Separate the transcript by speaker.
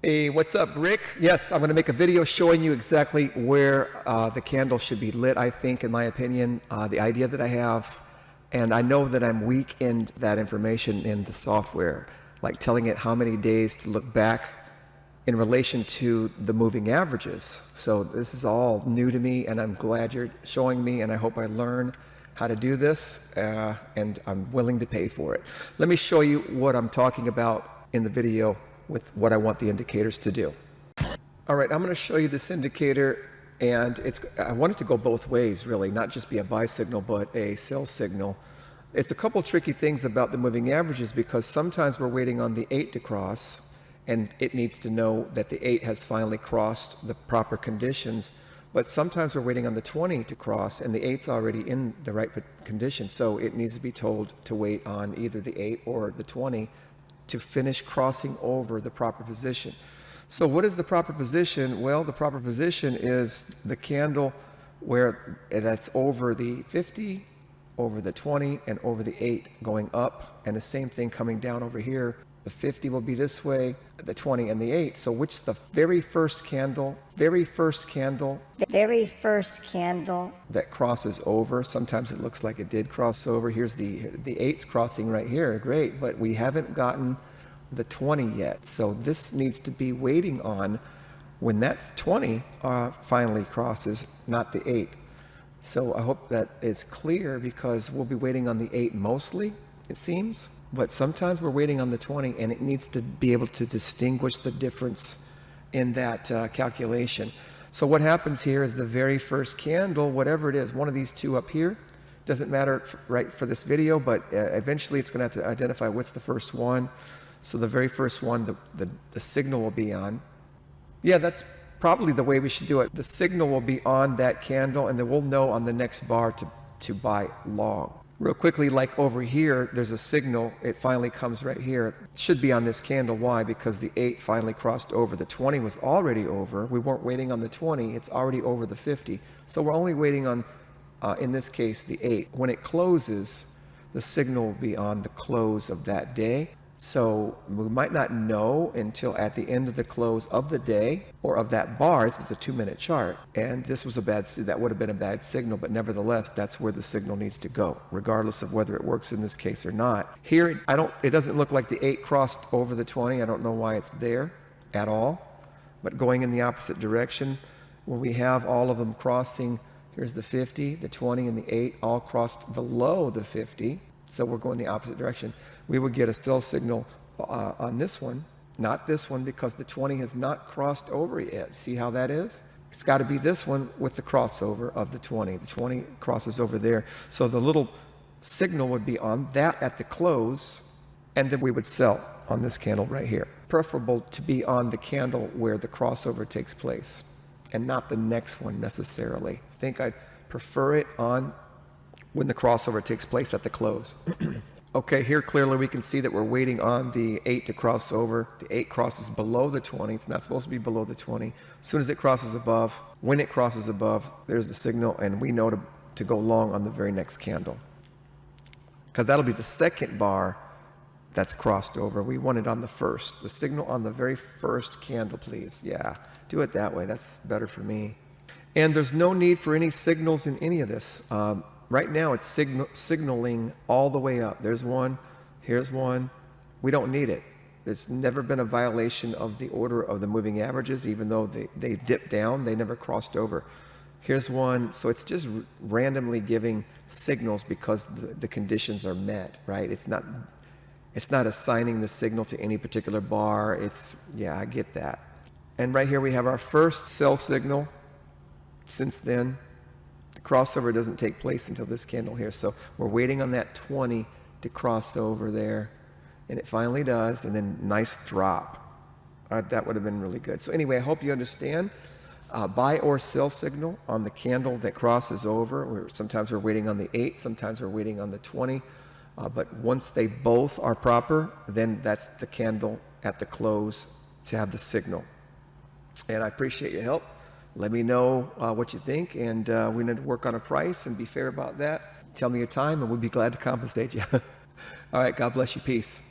Speaker 1: Hey, what's up, Rick? Yes, I'm going to make a video showing you exactly where the candle should be lit, I think, in my opinion, the idea that I have. And I know that I'm weak in that information in the software, like telling it how many days to look back in relation to the moving averages. So this is all new to me, and I'm glad you're showing me, and I hope I learn how to do this, and I'm willing to pay for it. Let me show you what I'm talking about in the video with what I want the indicators to do. All right, I'm going to show you this indicator, and I want it to go both ways, really, not just be a buy signal, but a sell signal. It's a couple tricky things about the moving averages, because sometimes we're waiting on the 8 to cross, and it needs to know that the 8 has finally crossed the proper conditions. But sometimes we're waiting on the 20 to cross, and the 8's already in the right condition, so it needs to be told to wait on either the 8 or the 20 to finish crossing over the proper position. So what is the proper position? Well, the proper position is the candle where that's over the 50, over the 20, and over the 8 going up, and the same thing coming down over here. The 50 will be this way, the 20 and the 8. So which the very first candle that crosses over? Sometimes it looks like it did cross over. Here's the 8's crossing right here. Great, but we haven't gotten the 20 yet. So this needs to be waiting on when that 20 finally crosses, not the 8. So I hope that is clear, because we'll be waiting on the 8 mostly, it seems, but sometimes we're waiting on the 20, and it needs to be able to distinguish the difference in that calculation. So what happens here is the very first candle, whatever it is, one of these two up here, doesn't matter right for this video, but eventually it's going to have to identify what's the first one. So the very first one, the signal will be on. Yeah, that's probably the way we should do it. The signal will be on that candle, and then we'll know on the next bar to buy long. Real quickly, like over here, there's a signal. It finally comes right here. It should be on this candle. Why? Because the 8 finally crossed over. The 20 was already over. We weren't waiting on the 20. It's already over the 50. So we're only waiting on, in this case, the 8. When it closes, the signal will be on the close of that day. So we might not know until at the end of the close of the day or of that bar. This is a 2-minute chart, and this was that would have been a bad signal, but nevertheless, that's where the signal needs to go, regardless of whether it works in this case or not. Here, it doesn't look like the 8 crossed over the 20. I don't know why it's there at all, but going in the opposite direction, when we have all of them crossing, here's the 50, the 20, and the 8 all crossed below the 50. So we're going the opposite direction. We would get a sell signal on this one, not this one, because the 20 has not crossed over yet. See how that is? It's got to be this one with the crossover of the 20. The 20 crosses over there. So the little signal would be on that at the close, and then we would sell on this candle right here. Preferable to be on the candle where the crossover takes place, and not the next one necessarily. I think I'd prefer it on when the crossover takes place at the close. Okay, here clearly we can see that we're waiting on the 8 to cross over. The 8 crosses below the 20. It's not supposed to be below the 20. As soon as it crosses above, when it crosses above, there's the signal, and we know to go long on the very next candle, because that'll be the second bar that's crossed over. We want it on the first. The signal on the very first candle, please. Yeah, do it that way. That's better for me. And there's no need for any signals in any of this. Right now it's signaling all the way up. There's one, here's one. We don't need it. There's never been a violation of the order of the moving averages, even though they dipped down, they never crossed over. Here's one. So it's just randomly giving signals because the conditions are met, right? It's not assigning the signal to any particular bar. Yeah, I get that. And right here we have our first sell signal. Since then, the crossover doesn't take place until this candle here. So we're waiting on that 20 to cross over there, and it finally does, and then nice drop. That would have been really good. So anyway, I hope you understand. Buy or sell signal on the candle that crosses over. Sometimes we're waiting on the 8, sometimes we're waiting on the 20. But once they both are proper, then that's the candle at the close to have the signal. And I appreciate your help. Let me know what you think, and we need to work on a price and be fair about that. Tell me your time, and we'll be glad to compensate you. All right, God bless you. Peace.